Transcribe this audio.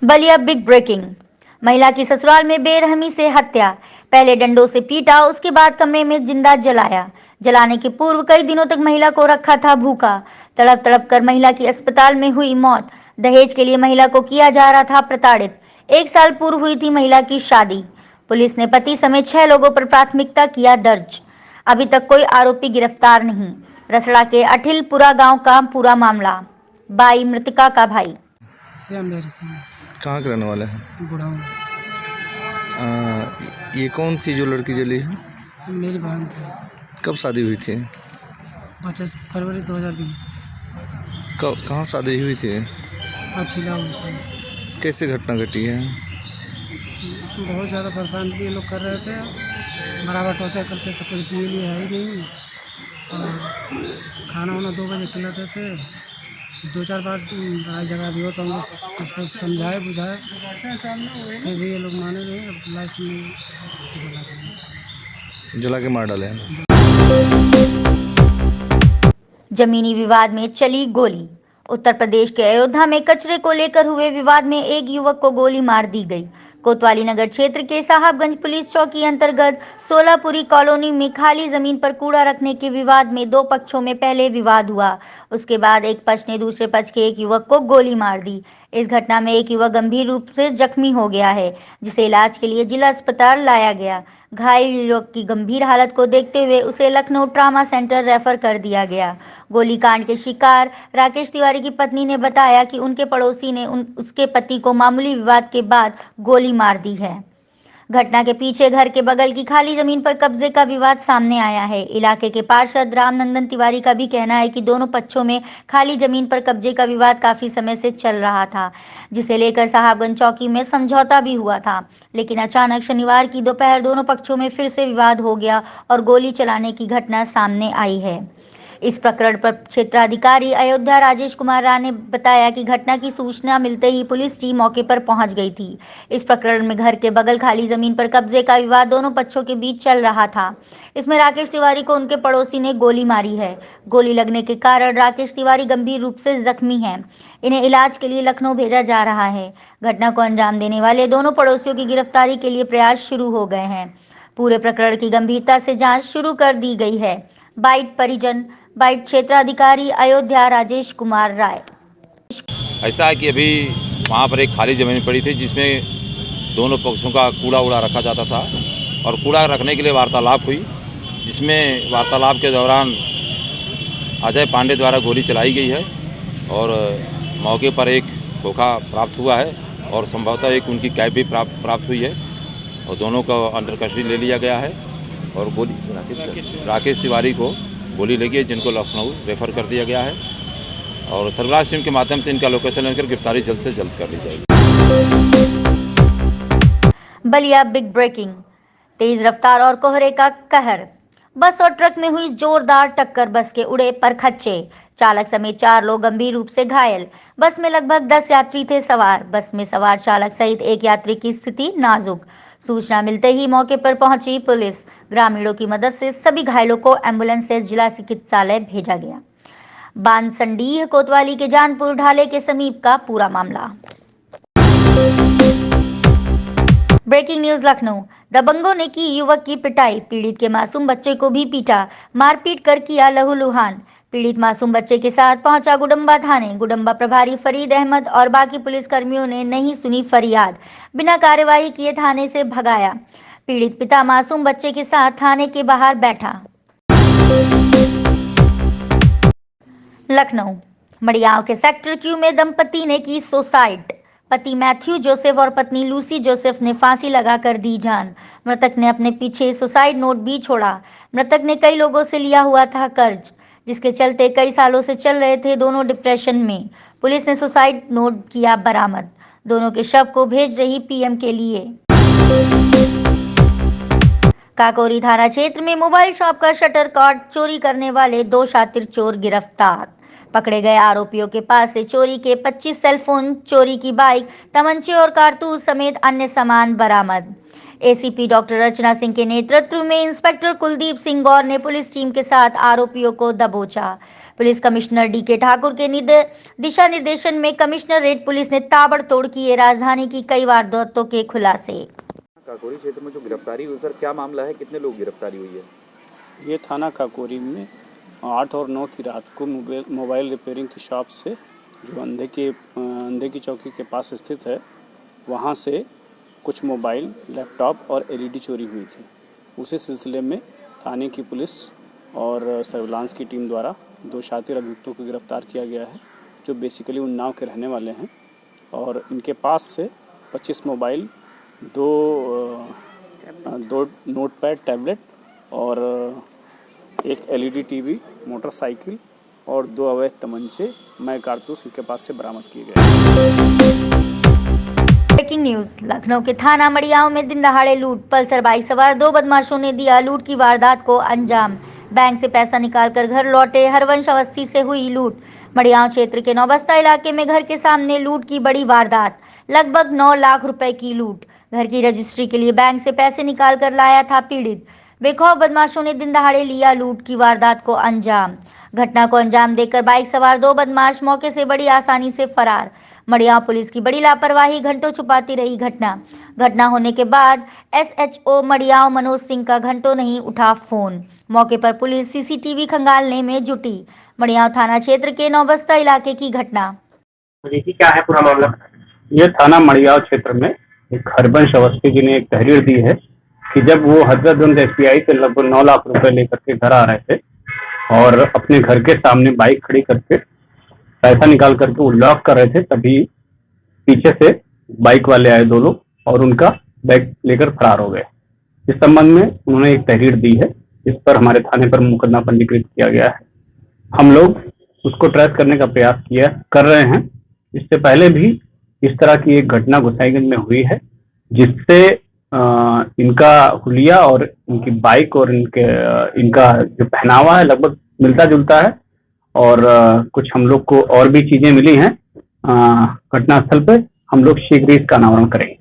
Ballia big breaking. महिला की ससुराल में बेरहमी से हत्या। पहले डंडों से पीटा, उसके बाद कमरे में जिंदा जलाया। जलाने के पूर्व कई दिनों तक महिला को रखा था भूखा। तड़प तड़प कर महिला की अस्पताल में हुई मौत। दहेज के लिए महिला को किया जा रहा था प्रताड़ित। 1 साल पूर्व हुई थी महिला की शादी। पुलिस ने पति समेत 6 लोगों पर प्राथमिकता किया दर्ज। अभी तक कोई आरोपी गिरफ्तार नहीं। रसड़ा के अठिलपुरा गांव का पूरा मामला। बाई मृतका का भाई। मेरे से कहाँ के रहने वाले हैं? बुढ़ाऊँ ये कौन थी जो लड़की जली है? मेरी बहन थी। कब शादी हुई थी? 25 फरवरी 2020। कहाँ शादी हुई थी? अठीला हुई थी। कैसे घटना घटी है? बहुत ज़्यादा परेशान ये लोग कर रहे थे, बराबर टॉर्चर करते थे, कुछ दिए लिए है ही नहीं। और खाना वाना 2 बजे खिलाते थे। 2-4 बार लड़ाई झगड़ा भी हो तो हम लोग उसको समझाए बुझाए, फिर भी ये लोग माने नहीं। अब लास्ट में जला के मार डाले हैं। जमीनी विवाद में चली गोली। उत्तर प्रदेश के अयोध्या में कचरे को लेकर हुए विवाद में एक युवक को गोली मार दी गई। कोतवाली नगर क्षेत्र के साहबगंज पुलिस चौकी अंतर्गत सोलापुरी कॉलोनी में खाली जमीन पर कूड़ा रखने के विवाद में 2 पक्षों में पहले विवाद हुआ। उसके बाद एक पक्ष ने दूसरे पक्ष के एक युवक को गोली मार दी। इस घटना में एक युवक गंभीर रूप से जख्मी हो गया है, जिसे इलाज के लिए जिला अस्पताल लाया गया। घायल युवक की गंभीर हालत को देखते हुए उसे लखनऊ ट्रामा सेंटर रेफर कर दिया गया। गोलीकांड के शिकार राकेश तिवारी की पत्नी ने बताया कि उनके पड़ोसी ने उसके पति को मामूली विवाद के बाद गोली मार दी है। घटना के पीछे घर के बगल की खाली जमीन पर कब्जे का विवाद सामने आया है। इलाके के पार्षद रामनंदन तिवारी का भी कहना है कि दोनों पक्षों में खाली जमीन पर कब्जे का विवाद काफी समय से चल रहा था, जिसे लेकर साहबगंज चौकी में समझौता भी हुआ था। लेकिन अचानक शनिवार की दोपहर दोनों पक्षों में फिर से विवाद हो गया और गोली चलाने की घटना सामने आई है। इस प्रकरण पर क्षेत्राधिकारी अयोध्या राजेश कुमार राय ने बताया कि घटना की सूचना मिलते ही पुलिस टीम मौके पर पहुंच गई थी। इस प्रकरण में घर के बगल खाली जमीन पर कब्जे का विवाद दोनों पक्षों के बीच चल रहा था। इसमें राकेश तिवारी को उनके पड़ोसी ने गोली मारी है। गोली लगने के कारण राकेश तिवारी गंभीर रूप से जख्मी हैं। इन्हें इलाज के लिए लखनऊ भेजा जा रहा है। घटना को अंजाम देने वाले दोनों पड़ोसियों की गिरफ्तारी के लिए प्रयास शुरू हो गए हैं। पूरे प्रकरण की गंभीरता से जांच शुरू कर दी गई है। बाइट परिजन, बाइट क्षेत्राधिकारी अयोध्या राजेश कुमार राय। ऐसा है कि अभी वहाँ पर एक खाली ज़मीन पड़ी थी जिसमें दोनों पक्षों का कूड़ा उड़ा रखा जाता था और कूड़ा रखने के लिए वार्तालाप हुई, जिसमें वार्तालाप के दौरान अजय पांडे द्वारा गोली चलाई गई है और मौके पर एक खोखा प्राप्त हुआ है और संभवतः एक उनकी कैब भी प्राप्त हुई है और दोनों को अंडर कस्टडी ले लिया गया है और गोली राकेश तिवारी को गोली लगी है, जिनको लखनऊ रेफर कर दिया गया है और सर्विलांस टीम के माध्यम से इनका लोकेशन लेकर गिरफ्तारी जल्द से जल्द कर ली जाएगी। Ballia big breaking. तेज रफ्तार और कोहरे का कहर। बस और ट्रक में हुई जोरदार टक्कर, बस के उड़े परखच्चे। चालक समेत 4 लोग गंभीर रूप से घायल। बस में लगभग 10 यात्री थे सवार। बस में सवार चालक सहित एक यात्री की स्थिति नाजुक। सूचना मिलते ही मौके पर पहुंची पुलिस। ग्रामीणों की मदद से सभी घायलों को एम्बुलेंस से जिला चिकित्सालय भेजा गया। बानसंडीह कोतवाली के जानपुर ढाले के समीप का पूरा मामला। Breaking news Lucknow. दबंगों ने की युवक की पिटाई, पीड़ित के मासूम बच्चे को भी पीटा, मारपीट कर किया लहूलुहान। पीड़ित मासूम बच्चे के साथ पहुंचा गुडम्बा थाने। गुडम्बा प्रभारी फरीद अहमद और बाकी पुलिसकर्मियों ने नहीं सुनी फरियाद, बिना कार्यवाही किए थाने से भगाया। पीड़ित पिता मासूम बच्चे के साथ थाने के बाहर बैठा। लखनऊ मड़ियाव के सेक्टर क्यू में दंपति ने की सुसाइड। पति मैथ्यू जोसेफ और पत्नी लूसी जोसेफ ने फांसी लगाकर दी जान। मृतक ने अपने पीछे सुसाइड नोट भी छोड़ा। मृतक ने कई लोगों से लिया हुआ था कर्ज, जिसके चलते कई सालों से चल रहे थे दोनों डिप्रेशन में। पुलिस ने सुसाइड नोट किया बरामद। दोनों के शव को भेज रही पीएम के लिए। काकोरी थाना क्षेत्र में मोबाइल शॉप का शटर काट चोरी करने वाले 2 शातिर चोर गिरफ्तार। पकड़े गए आरोपियों के पास से चोरी के 25 सेलफोन, चोरी की बाइक, तमंचे और कारतूस समेत अन्य सामान बरामद। एसीपी डॉक्टर रचना सिंह के नेतृत्व में इंस्पेक्टर कुलदीप सिंह गौर ने पुलिस टीम के साथ आरोपियों को दबोचा। पुलिस कमिश्नर डीके ठाकुर के दिशा निर्देशन में कमिश्नरेट पुलिस ने ताबड़तोड़ किए राजधानी की कई वारदातों के खुलासे। काकोरी क्षेत्र में जो गिरफ्तारी हुई सर, क्या मामला है, कितने लोग गिरफ्तारी हुई है? ये थाना काकोरी में 8 और 9 की रात को मोबाइल रिपेयरिंग की शॉप से जो अंधे की चौकी के पास स्थित है, वहाँ से कुछ मोबाइल, लैपटॉप और एलईडी चोरी हुई थी। उसी सिलसिले में थाने की पुलिस और सर्विलांस की टीम द्वारा 2 शातिर अभियुक्तों को गिरफ्तार किया गया है, जो बेसिकली उन्नाव के रहने वाले हैं। और इनके पास से 25 मोबाइल, 2 नोटपैड, टैबलेट और एक एलईडी टीवी, मोटरसाइकिल और 2 अवैध तमंचे, मय कारतूस इनके पास से बरामद किए गए। Breaking news. लखनऊ के थाना मड़ियाओं में दिन दहाड़े लूट। पल्सर बाइक सवार 2 बदमाशों ने दिया लूट की वारदात को अंजाम। बैंक से पैसा निकालकर घर लौटे हरवंश अवस्थी से हुई लूट। मड़ियाओं क्षेत्र के नौबस्ता इलाके में घर के सामने लूट की बड़ी वारदात। लगभग 9 लाख रुपए की लूट। घर की रजिस्ट्री के लिए बैंक से पैसे निकाल कर लाया था पीड़ित। बेखौफ बदमाशों ने दिन दहाड़े लिया लूट की वारदात को अंजाम। घटना को अंजाम देकर बाइक सवार 2 बदमाश मौके से बड़ी आसानी से फरार। मड़ियाओं पुलिस की बड़ी लापरवाही घंटों छुपाती रही घटना होने के बाद एसएचओ मड़ियाओं मनोज सिंह का घंटों नहीं उठा फोन। मौके पर पुलिस सीसीटीवी खंगालने में जुटी। मड़ियाओं थाना क्षेत्र के नौबस्ता इलाके की घटना। क्या है पूरा मामला? ये थाना मड़ियाओं क्षेत्र में एक हरवंश अवस्थी जी ने एक तहरीर दी है कि जब वो हजरतगंज एसबीआई से लगभग 9 लाख रुपए लेकर के घर आ रहे थे और अपने घर के सामने बाइक खड़ी करके पैसा निकाल करके वो लॉक कर रहे थे, तभी पीछे से बाइक वाले आए 2 लोग और उनका बैग लेकर फरार हो गए। इस संबंध में उन्होंने एक तहरीर दी है, इस पर हमारे थाने पर मुकदमा पंजीकृत किया गया है। हम लोग उसको ट्रेस करने का प्रयास कर रहे हैं। इससे पहले भी इस तरह की एक घटना गोसाईगंज में हुई है, जिससे इनका हुलिया और इनकी बाइक और इनका जो पहनावा है लगभग मिलता जुलता है और कुछ हम लोग को और भी चीजें मिली हैं। घटनास्थल पे हम लोग शीघ्र ही इसका अनावरण करेंगे।